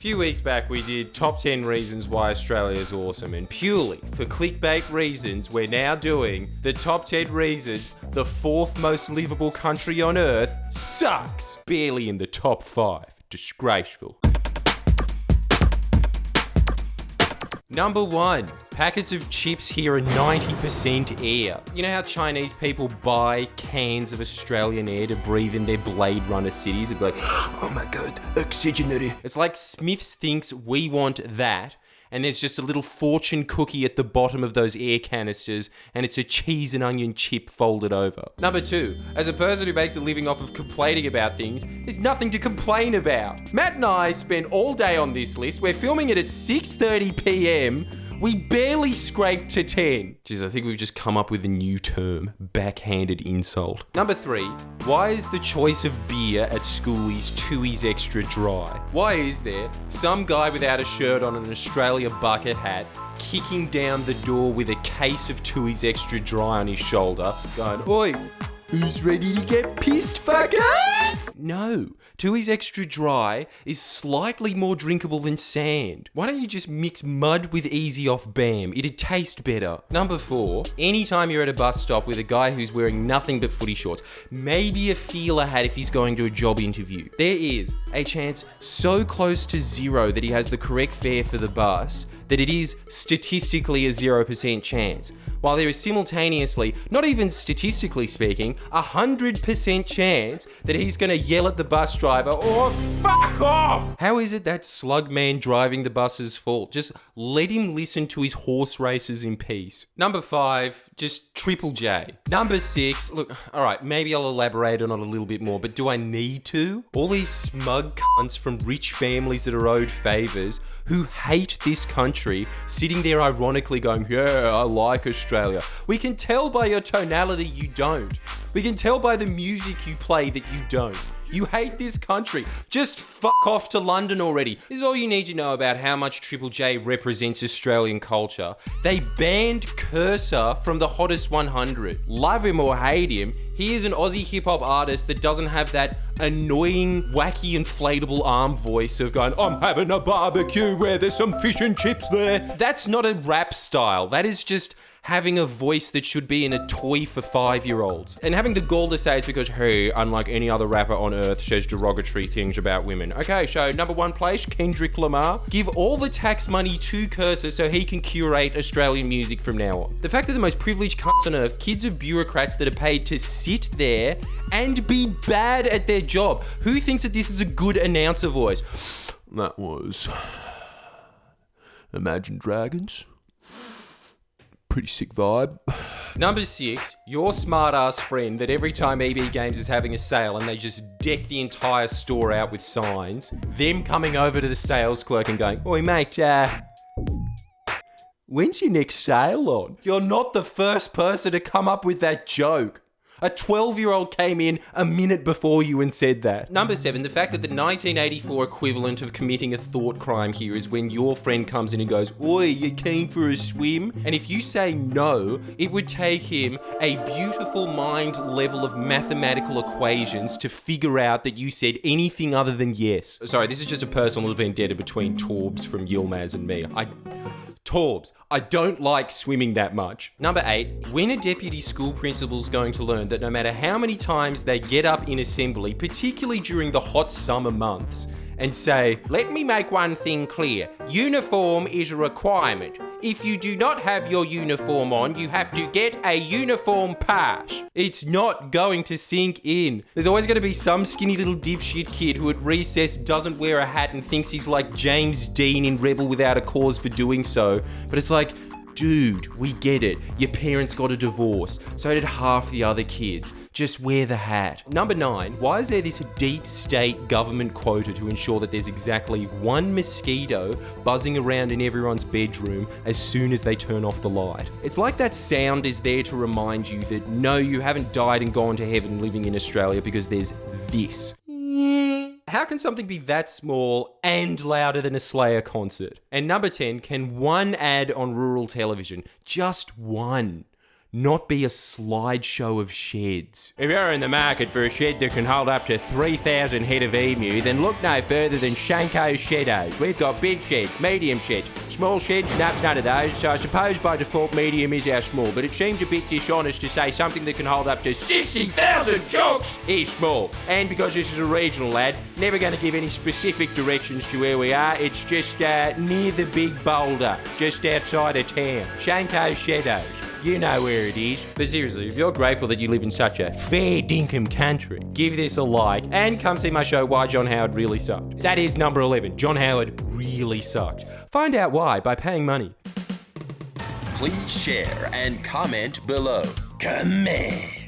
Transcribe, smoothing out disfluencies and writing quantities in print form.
A few weeks back, we did top 10 reasons why Australia is awesome, and purely for clickbait reasons, we're now doing the top 10 reasons the fourth most livable country on earth sucks. Barely in the top 5. Disgraceful. Number 1. Packets of chips here are 90% air. You know how Chinese people buy cans of Australian air to breathe in their Blade Runner cities? It'd be like, oh my god, oxygenary. It's like Smiths thinks we want that, and there's just a little fortune cookie at the bottom of those air canisters, and it's a cheese and onion chip folded over. Number 2, as a person who makes a living off of complaining about things, there's nothing to complain about. Matt and I spent all day on this list. We're filming it at 6:30 p.m. We barely scraped to 10. Jeez, I think we've just come up with a new term, backhanded insult. Number 3, why is the choice of beer at Schoolies 2's extra dry? Why is there some guy without a shirt on and an Australia bucket hat kicking down the door with a case of 2's extra dry on his shoulder, going, oi, who's ready to get pissed, fuckers? No, 2's extra dry is slightly more drinkable than sand. Why don't you just mix mud with Easy Off Bam? It'd taste better. Number 4, anytime you're at a bus stop with a guy who's wearing nothing but footy shorts, maybe a feeler hat if he's going to a job interview, there is a chance so close to zero that he has the correct fare for the bus that it is statistically a 0% chance, while there is simultaneously, not even statistically speaking, 100% chance that he's gonna yell at the bus driver or fuck off! How is it that Slugman driving the bus's fault? Just let him listen to his horse races in peace. Number 5, just Triple J. Number 6, look, alright, maybe I'll elaborate on it a little bit more, but do I need to? All these smug cunts from rich families that are owed favours who hate this country, sitting there ironically going, yeah, I like Australia. We can tell by your tonality you don't. We can tell by the music you play that you don't. You hate this country. Just fuck off to London already. This is all you need to know about how much Triple J represents Australian culture. They banned Cursor from the Hottest 100. Love him or hate him, he is an Aussie hip-hop artist that doesn't have that annoying, wacky, inflatable arm voice of going, I'm having a barbecue where there's some fish and chips there. That's not a rap style. That is just having a voice that should be in a toy for 5-year-olds. And having the gall to say it's because, hey, unlike any other rapper on earth, says derogatory things about women. Okay, so number 1 place, Kendrick Lamar. Give all the tax money to Cursor so he can curate Australian music from now on. The fact that the most privileged cunts on earth, kids of bureaucrats that are paid to sit there and be bad at their job. Who thinks that this is a good announcer voice? That was Imagine Dragons. Pretty sick vibe. Number 6, your smart ass friend that every time EB Games is having a sale and they just deck the entire store out with signs, them coming over to the sales clerk and going, oi mate, when's your next sale on? You're not the first person to come up with that joke. A 12-year-old came in a minute before you and said that. Number 7, the fact that the 1984 equivalent of committing a thought crime here is when your friend comes in and goes, oi, you keen for a swim? And if you say no, it would take him a beautiful mind level of mathematical equations to figure out that you said anything other than yes. Sorry, this is just a personal vendetta between Torbs from Yilmaz and me. Torbs, I don't like swimming that much. Number 8, when a deputy school principal's going to learn that no matter how many times they get up in assembly, particularly during the hot summer months, and say, let me make one thing clear, uniform is a requirement. If you do not have your uniform on, you have to get a uniform pass. It's not going to sink in. There's always going to be some skinny little dipshit kid who at recess doesn't wear a hat and thinks he's like James Dean in Rebel Without a Cause for doing so. But it's like, dude, we get it. Your parents got a divorce. So did half the other kids. Just wear the hat. Number 9, why is there this deep state government quota to ensure that there's exactly one mosquito buzzing around in everyone's bedroom as soon as they turn off the light? It's like that sound is there to remind you that no, you haven't died and gone to heaven living in Australia because there's this. How can something be that small and louder than a Slayer concert? And number 10, can one ad on rural television, just one, not be a slideshow of sheds. If you're in the market for a shed that can hold up to 3,000 head of emu, then look no further than Shanko's Sheddos. We've got big sheds, medium sheds, small sheds, none of those. So I suppose by default medium is our small, but it seems a bit dishonest to say something that can hold up to 60,000 chooks is small. And because this is a regional lad, never going to give any specific directions to where we are. It's just near the big boulder, just outside of town. Shanko's Sheddos. You know where it is. But seriously, if you're grateful that you live in such a fair dinkum country, give this a like and come see my show Why John Howard Really Sucked. That is number 11. John Howard really sucked. Find out why by paying money. Please share and comment below. Comment.